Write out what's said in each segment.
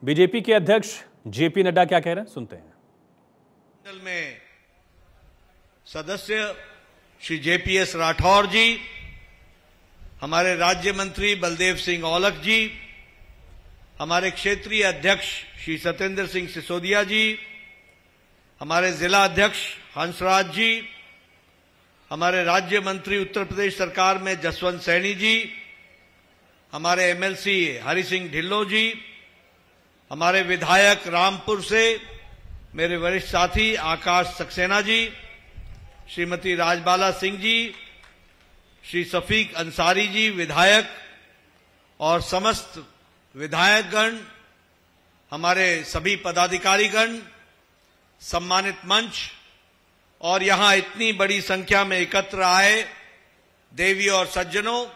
BJP के अध्यक्ष JP Nadda क्या कह रहे हैं, सुनते हैं। मंडल में सदस्य श्री जेपीएस राठौर जी, हमारे राज्य मंत्री बलदेव सिंह औलख जी, हमारे क्षेत्रीय अध्यक्ष श्री सत्येंद्र सिंह सिसोदिया जी, हमारे जिला अध्यक्ष हंसराज जी, हमारे राज्य मंत्री उत्तर प्रदेश सरकार में जसवंत सैनी जी, हमारे एमएलसी हरि सिंह ढिल्लों जी, हमारे विधायक रामपुर से मेरे वरिष्ठ साथी आकाश सक्सेना जी, श्रीमती राजबाला सिंह जी, श्री शफीक अंसारी जी विधायक और समस्त विधायकगण, हमारे सभी पदाधिकारीगण, सम्मानित मंच और यहां इतनी बड़ी संख्या में एकत्र आए देवी और सज्जनों,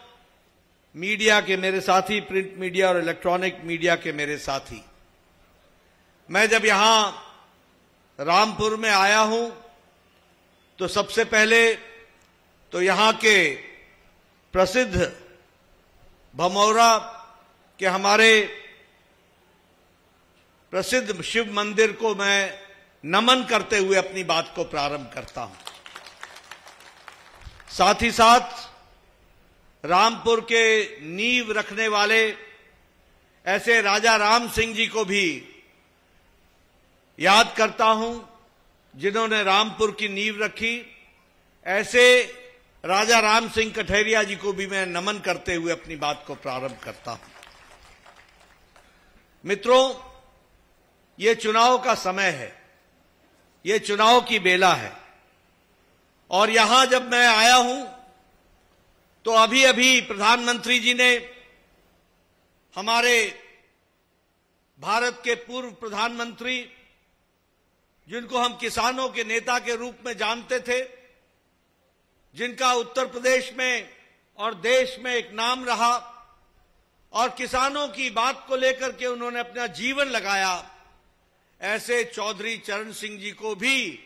मीडिया के मेरे साथी, प्रिंट मीडिया और इलेक्ट्रॉनिक मीडिया के मेरे साथी, मैं जब यहां रामपुर में आया हूं तो सबसे पहले तो यहां के प्रसिद्ध भमौरा के हमारे प्रसिद्ध शिव मंदिर को मैं नमन करते हुए अपनी बात को प्रारंभ करता हूं। साथ ही साथ रामपुर के नींव रखने वाले ऐसे राजा राम सिंह जी को भी याद करता हूं जिन्होंने रामपुर की नींव रखी। ऐसे राजा राम सिंह कठेरिया जी को भी मैं नमन करते हुए अपनी बात को प्रारंभ करता हूं। मित्रों, ये चुनाव का समय है, ये चुनाव की बेला है और यहां जब मैं आया हूं तो अभी अभी प्रधानमंत्री जी ने हमारे भारत के पूर्व प्रधानमंत्री, जिनको हम किसानों के नेता के रूप में जानते थे, जिनका उत्तर प्रदेश में और देश में एक नाम रहा और किसानों की बात को लेकर के उन्होंने अपना जीवन लगाया, ऐसे चौधरी चरण सिंह जी को भी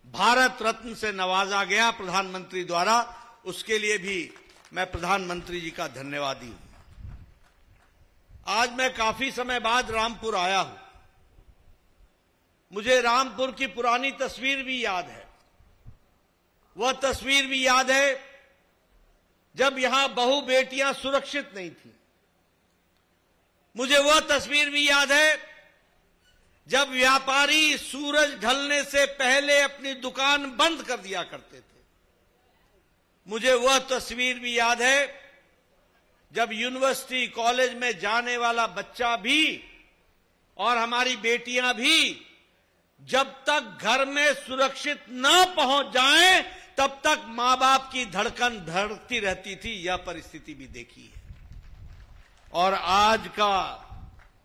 भारत रत्न से नवाजा गया प्रधानमंत्री द्वारा। उसके लिए भी मैं प्रधानमंत्री जी का धन्यवादी हूं। आज मैं काफी समय बाद रामपुर आया हूं। मुझे रामपुर की पुरानी तस्वीर भी याद है। वह तस्वीर भी याद है जब यहां बहु बेटियां सुरक्षित नहीं थी। मुझे वह तस्वीर भी याद है जब व्यापारी सूरज ढलने से पहले अपनी दुकान बंद कर दिया करते थे। मुझे वह तस्वीर भी याद है जब यूनिवर्सिटी कॉलेज में जाने वाला बच्चा भी और हमारी बेटियां भी जब तक घर में सुरक्षित न पहुंच जाएं तब तक मां बाप की धड़कन धड़कती रहती थी। यह परिस्थिति भी देखी है और आज का,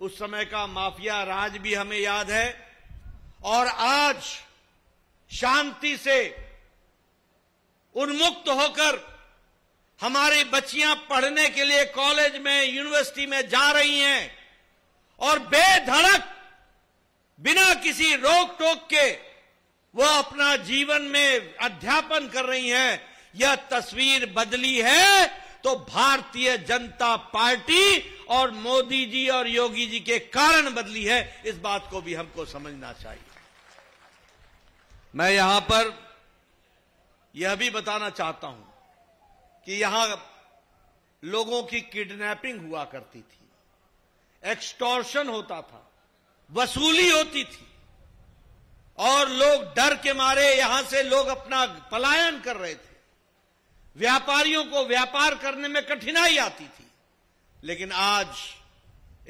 उस समय का माफिया राज भी हमें याद है। और आज शांति से उन्मुक्त होकर हमारी बच्चियां पढ़ने के लिए कॉलेज में, यूनिवर्सिटी में जा रही हैं और बेधड़क, बिना किसी रोक टोक के वह अपना जीवन में अध्यापन कर रही हैं। यह तस्वीर बदली है तो भारतीय जनता पार्टी और मोदी जी और योगी जी के कारण बदली है। इस बात को भी हमको समझना चाहिए। मैं यहां पर यह भी बताना चाहता हूं कि यहां लोगों की किडनैपिंग हुआ करती थी, एक्सटॉर्शन होता था, वसूली होती थी और लोग डर के मारे यहां से लोग अपना पलायन कर रहे थे। व्यापारियों को व्यापार करने में कठिनाई आती थी। लेकिन आज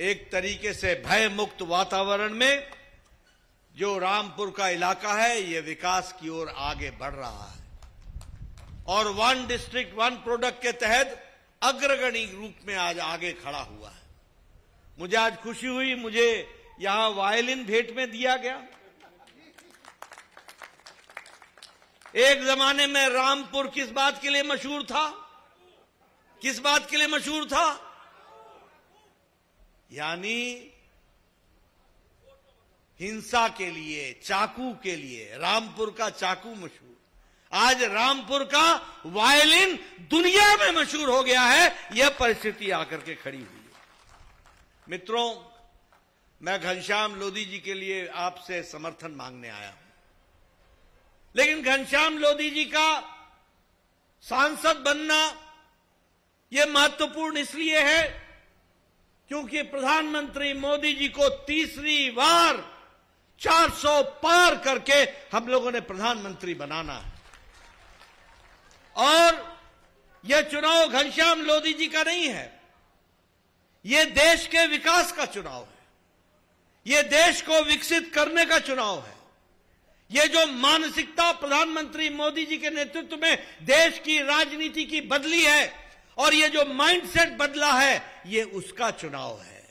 एक तरीके से भय मुक्त वातावरण में जो रामपुर का इलाका है, यह विकास की ओर आगे बढ़ रहा है और वन डिस्ट्रिक्ट वन प्रोडक्ट के तहत अग्रगणी रूप में आज आगे खड़ा हुआ है। मुझे आज खुशी हुई, मुझे यहां वायलिन भेंट में दिया गया। एक जमाने में रामपुर किस बात के लिए मशहूर था? किस बात के लिए मशहूर था? यानी हिंसा के लिए, चाकू के लिए। रामपुर का चाकू मशहूर, आज रामपुर का वायलिन दुनिया में मशहूर हो गया है। यह परिस्थिति आकर के खड़ी हुई है। मित्रों, मैं घनश्याम लोधी जी के लिए आपसे समर्थन मांगने आया हूं। लेकिन घनश्याम लोधी जी का सांसद बनना यह महत्वपूर्ण इसलिए है क्योंकि प्रधानमंत्री मोदी जी को तीसरी बार 400 पार करके हम लोगों ने प्रधानमंत्री बनाना है। और यह चुनाव घनश्याम लोधी जी का नहीं है, यह देश के विकास का चुनाव है, यह देश को विकसित करने का चुनाव है। यह जो मानसिकता प्रधानमंत्री मोदी जी के नेतृत्व में देश की राजनीति की बदली है और यह जो माइंडसेट बदला है, यह उसका चुनाव है।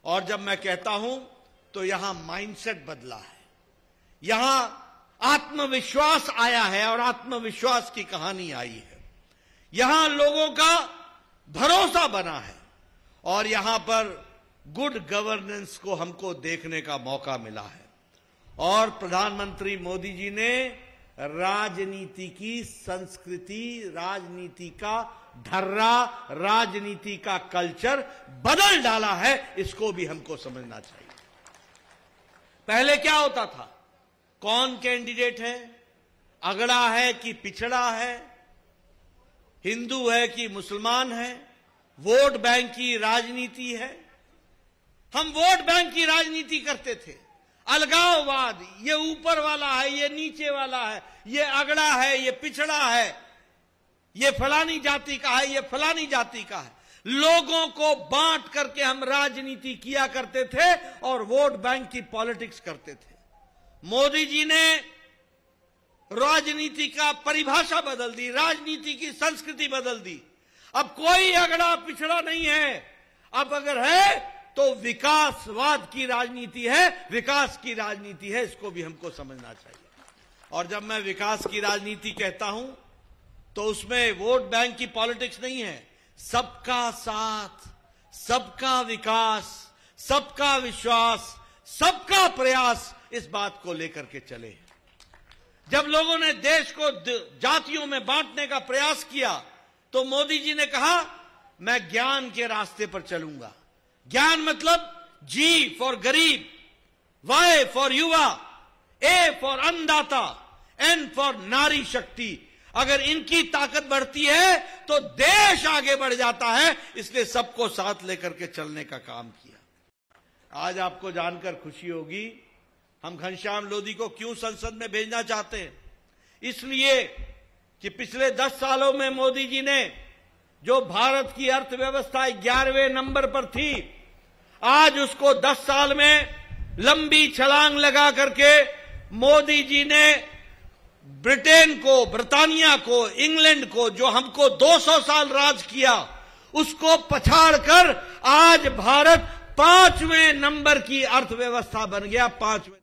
और जब मैं कहता हूं तो यहां माइंडसेट बदला है, यहां आत्मविश्वास आया है और आत्मविश्वास की कहानी आई है। यहां लोगों का भरोसा बना है और यहां पर गुड गवर्नेंस को हमको देखने का मौका मिला है। और प्रधानमंत्री मोदी जी ने राजनीति की संस्कृति, राजनीति का ढर्रा, राजनीति का कल्चर बदल डाला है। इसको भी हमको समझना चाहिए। पहले क्या होता था, कौन कैंडिडेट है, अगड़ा है कि पिछड़ा है, हिंदू है कि मुसलमान है, वोट बैंक की राजनीति है। हम वोट बैंक की राजनीति करते थे। अलगाववाद, ये ऊपर वाला है, ये नीचे वाला है, ये अगड़ा है, ये पिछड़ा है, ये फलानी जाति का है, ये फलानी जाति का है। लोगों को बांट करके हम राजनीति किया करते थे और वोट बैंक की पॉलिटिक्स करते थे। मोदी जी ने राजनीति का परिभाषा बदल दी, राजनीति की संस्कृति बदल दी। अब कोई अगड़ा पिछड़ा नहीं है। अब अगर है तो विकासवाद की राजनीति है, विकास की राजनीति है। इसको भी हमको समझना चाहिए। और जब मैं विकास की राजनीति कहता हूं तो उसमें वोट बैंक की पॉलिटिक्स नहीं है। सबका साथ, सबका विकास, सबका विश्वास, सबका प्रयास, इस बात को लेकर के चले। जब लोगों ने देश को जातियों में बांटने का प्रयास किया तो मोदी जी ने कहा मैं ज्ञान के रास्ते पर चलूंगा। ज्ञान मतलब जी फॉर गरीब, वाई फॉर युवा, ए फॉर अन्नदाता, एन फॉर नारी शक्ति। अगर इनकी ताकत बढ़ती है तो देश आगे बढ़ जाता है। इसलिए सबको साथ लेकर के चलने का काम किया। आज आपको जानकर खुशी होगी हम घनश्याम लोधी को क्यों संसद में भेजना चाहते हैं। इसलिए कि पिछले 10 सालों में मोदी जी ने जो भारत की अर्थव्यवस्था 11वें नंबर पर थी, आज उसको 10 साल में लंबी छलांग लगा करके मोदी जी ने ब्रिटेन को, ब्रिटानिया को, इंग्लैंड को, जो हमको 200 साल राज किया, उसको पछाड़कर आज भारत 5वें नंबर की अर्थव्यवस्था बन गया। 5वें